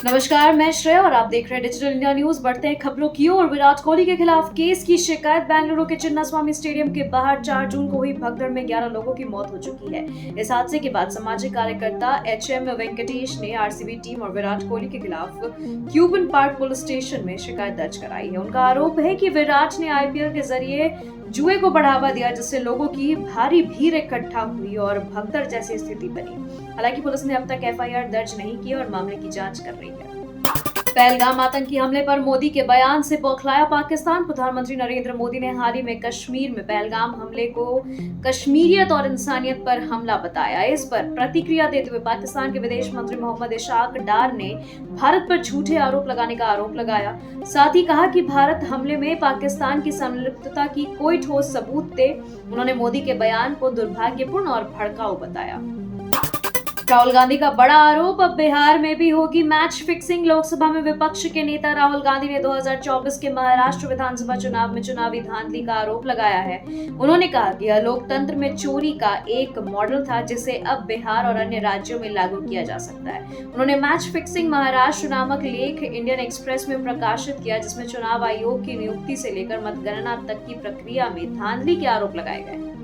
नमस्कार, मैं श्रेया और आप देख रहे हैं डिजिटल इंडिया न्यूज। बढ़ते हैं खबरों की ओर। विराट कोहली के खिलाफ केस की शिकायत। बेंगलुरु के चिन्नास्वामी स्टेडियम के बाहर 4 जून को हुई भगदड़ में 11 लोगों की मौत हो चुकी है। इस हादसे के बाद सामाजिक कार्यकर्ता एचएम वेंकटेश ने आरसीबी टीम और विराट कोहली के खिलाफ क्यूबन पार्क पुलिस स्टेशन में शिकायत दर्ज कराई है। उनका आरोप है कि विराट ने आईपीएल के जरिए जुए को बढ़ावा दिया, जिससे लोगों की भारी भीड़ इकट्ठा हुई और भगदड़ जैसी स्थिति बनी। हालांकि पुलिस ने अब तक एफआईआर दर्ज नहीं की और मामले की जांच कर रही है। पहलगाम आतंकी हमले पर मोदी के बयान से बौखलाया पाकिस्तान। प्रधानमंत्री नरेंद्र मोदी ने हाल ही में कश्मीर में पहलगाम हमले को कश्मीरियत और इंसानियत पर हमला बताया। इस पर प्रतिक्रिया देते हुए पाकिस्तान के विदेश मंत्री मोहम्मद इशाक डार ने भारत पर झूठे आरोप लगाने का आरोप लगाया। साथ ही कहा कि भारत हमले में पाकिस्तान की संलिप्तता की कोई ठोस सबूत थे। उन्होंने मोदी के बयान को दुर्भाग्यपूर्ण और भड़काऊ बताया। राहुल गांधी का बड़ा आरोप, अब बिहार में भी होगी मैच फिक्सिंग। लोकसभा में विपक्ष के नेता राहुल गांधी ने 2024 के महाराष्ट्र विधानसभा चुनाव में चुनावी धांधली का आरोप लगाया है। उन्होंने कहा कि यह लोकतंत्र में चोरी का एक मॉडल था, जिसे अब बिहार और अन्य राज्यों में लागू किया जा सकता है। उन्होंने मैच फिक्सिंग महाराष्ट्र नामक लेख इंडियन एक्सप्रेस में प्रकाशित किया, जिसमें चुनाव आयोग की नियुक्ति से लेकर मतगणना तक की प्रक्रिया में धांधली के आरोप लगाए गए।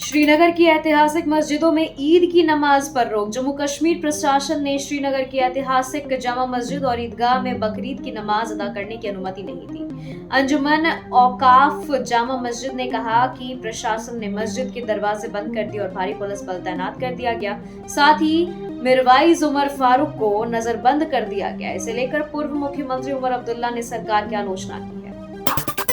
श्रीनगर की ऐतिहासिक मस्जिदों में ईद की नमाज पर रोक। जम्मू कश्मीर प्रशासन ने श्रीनगर की ऐतिहासिक जामा मस्जिद और ईदगाह में बकरीद की नमाज अदा करने की अनुमति नहीं दी। अंजुमन औकाफ जामा मस्जिद ने कहा कि प्रशासन ने मस्जिद के दरवाजे बंद कर दिए और भारी पुलिस बल तैनात कर दिया गया। साथ ही मिरवाइज उमर फारूक को नजरबंद कर दिया गया। इसे लेकर पूर्व मुख्यमंत्री उमर अब्दुल्ला ने सरकार की आलोचना की है।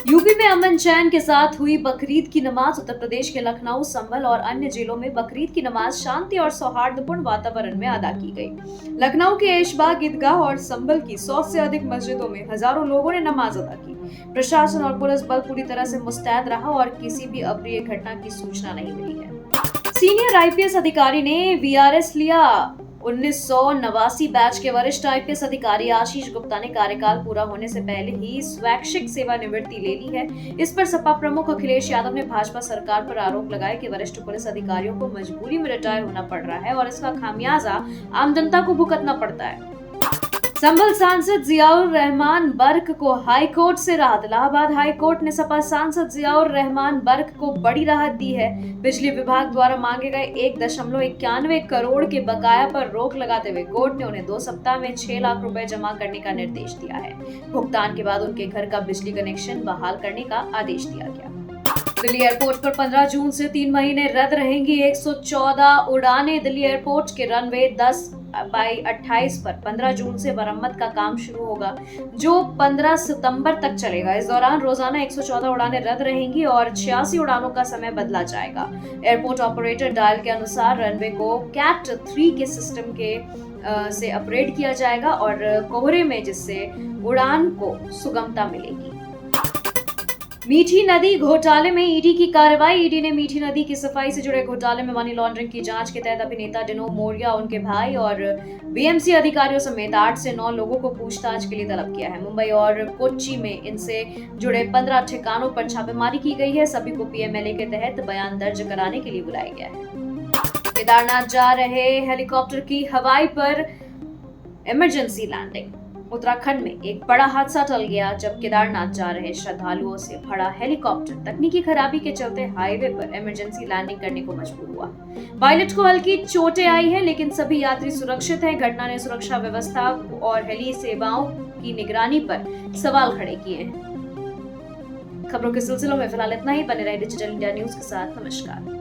यूपी में अमन चैन के साथ हुई बकरीद की नमाज। उत्तर प्रदेश के लखनऊ, संभल और अन्य जिलों में बकरीद की नमाज शांति और सौहार्दपूर्ण वातावरण में अदा की गई। लखनऊ के ऐशबाग ईदगाह और संभल की 100 से अधिक मस्जिदों में हजारों लोगों ने नमाज अदा की। प्रशासन और पुलिस बल पूरी तरह से मुस्तैद रहा और किसी भी अप्रिय घटना की सूचना नहीं मिली है। सीनियर आईपीएस अधिकारी ने वीआरएस लिया। 1989 बैच के वरिष्ठ आईपीएस अधिकारी आशीष गुप्ता ने कार्यकाल पूरा होने से पहले ही स्वैच्छिक सेवानिवृत्ति ले ली है। इस पर सपा प्रमुख अखिलेश यादव ने भाजपा सरकार पर आरोप लगाया कि वरिष्ठ पुलिस अधिकारियों को मजबूरी में रिटायर होना पड़ रहा है और इसका खामियाजा आम जनता को भुगतना पड़ता है। संभल सांसद जियाउर रहमान बर्क को हाई कोर्ट से राहत। इलाहाबाद हाई कोर्ट ने सपा सांसद जियाउर रहमान बर्क को बड़ी राहत दी है। बिजली विभाग द्वारा मांगे गए 1.91 करोड़ के बकाया पर रोक लगाते हुए कोर्ट ने उन्हें 2 सप्ताह में 6 लाख रुपए जमा करने का निर्देश दिया है। भुगतान के बाद उनके घर का बिजली कनेक्शन बहाल करने का आदेश दिया गया। दिल्ली एयरपोर्ट पर 15 जून से 3 महीने रद्द रहेंगी 114 उड़ानें। दिल्ली एयरपोर्ट के रनवे 10/28 पर 15 जून से मरम्मत का काम शुरू होगा, जो 15 सितंबर तक चलेगा। इस दौरान रोजाना 114 उड़ानें रद्द रहेंगी और 86 उड़ानों का समय बदला जाएगा। एयरपोर्ट ऑपरेटर डायल के अनुसार रनवे को कैट 3 के सिस्टम से अपग्रेड किया जाएगा और कोहरे में, जिससे उड़ान को सुगमता मिलेगी। मीठी नदी घोटाले में ईडी की कार्रवाई। ईडी ने मीठी नदी की सफाई से जुड़े घोटाले में मनी लॉन्ड्रिंग की जांच के तहत अभिनेता डिनो मोरिया, उनके भाई और बीएमसी अधिकारियों समेत 8 से 9 लोगों को पूछताछ के लिए तलब किया है। मुंबई और कोच्चि में इनसे जुड़े 15 ठिकानों पर छापेमारी की गई है। सभी को पीएमएलए के तहत बयान दर्ज कराने के लिए बुलाया गया है। केदारनाथ जा रहे हेलीकॉप्टर की हवाई पर इमरजेंसी लैंडिंग। उत्तराखंड में एक बड़ा हादसा टल गया जब केदारनाथ जा रहे श्रद्धालुओं से भरा हेलीकॉप्टर तकनीकी खराबी के चलते हाईवे पर इमरजेंसी लैंडिंग करने को मजबूर हुआ। पायलट को हल्की चोटें आई है, लेकिन सभी यात्री सुरक्षित हैं। घटना ने सुरक्षा व्यवस्था और हेली सेवाओं की निगरानी पर सवाल खड़े किए हैं। खबरों के सिलसिलों में फिलहाल इतना ही। बने रहे डिजिटल इंडिया न्यूज के साथ। नमस्कार।